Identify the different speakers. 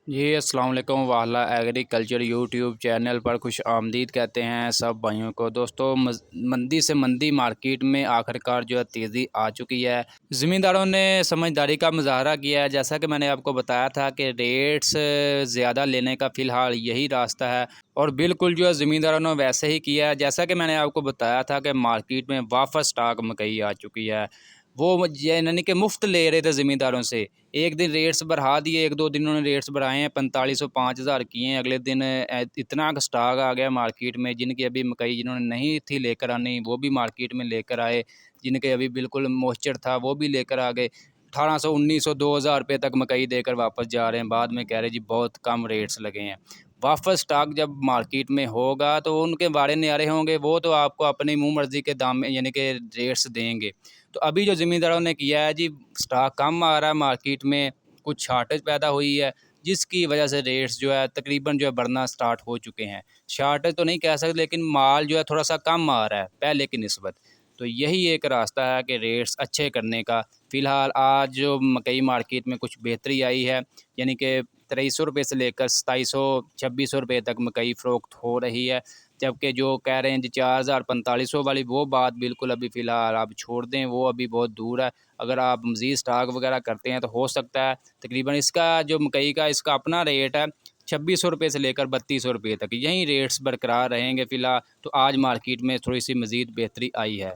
Speaker 1: जी अस्सलाम वालेकुम। वाला एग्रीकल्चर यूट्यूब चैनल पर खुश आमदीद कहते हैं सब भाइयों को। दोस्तों मंदी से मंदी मार्केट में आखिरकार जो है तेज़ी आ चुकी है। ज़मींदारों ने समझदारी का मुजाहरा किया है। जैसा कि मैंने आपको बताया था कि रेट्स ज़्यादा लेने का फ़िलहाल यही रास्ता है और बिल्कुल जो है ज़मींदारों ने वैसे ही किया है। जैसा कि मैंने आपको बताया था कि मार्केट में वापस स्टॉक मकई आ चुकी है। वो यानी कि मुफ्त ले रहे थे ज़मींदारों से। एक दिन रेट्स बढ़ा दिए, 1-2 दिन उन्होंने रेट्स बढ़ाए हैं, 4500 5000 किए हैं। अगले दिन इतना स्टॉक आ गया मार्केट में, जिनकी अभी मकई जिन्होंने नहीं थी लेकर आनी वो भी मार्केट में लेकर आए, जिनके अभी बिल्कुल मॉइस्चर था वो भी लेकर आ गए। 1800 1900 2000 रुपये तक मकई देकर वापस जा रहे हैं। बाद में कह रहे जी बहुत कम रेट्स लगे हैं। वापस स्टॉक जब मार्केट में होगा तो उनके बाड़े न्यारे होंगे, वो तो आपको अपनी मुँह मर्ज़ी के दाम में यानी कि रेट्स देंगे। तो अभी जो ज़मींदारों ने किया है जी, स्टॉक कम आ रहा है मार्केट में, कुछ शॉर्टेज पैदा हुई है, जिसकी वजह से रेट्स जो है तकरीबन जो है बढ़ना स्टार्ट हो चुके हैं। शॉर्टेज तो नहीं कह सकते, लेकिन माल जो है थोड़ा-सा कम आ रहा है पहले की निस्बत। तो यही एक रास्ता है कि रेट्स अच्छे करने का। फ़िलहाल आज जो मकई मार्केट में कुछ बेहतरी आई है, यानी कि 2300 रुपये से लेकर 2700-2600 रुपये तक मकई फ़रोख्त हो रही है। जबकि जो कह रहे हैं जी 4000 4500 वाली, वो बात बिल्कुल अभी फ़िलहाल आप छोड़ दें, वो अभी बहुत दूर है। अगर आप मज़ीद स्टॉक वगैरह करते हैं तो हो सकता है तकरीबन इसका जो मकई का इसका अपना रेट है 2600 रुपये से लेकर 3200 रुपये तक, यही रेट्स बरकरार रहेंगे फ़िलहाल। तो आज मार्केट में थोड़ी सी मज़ीद बेहतरी आई है।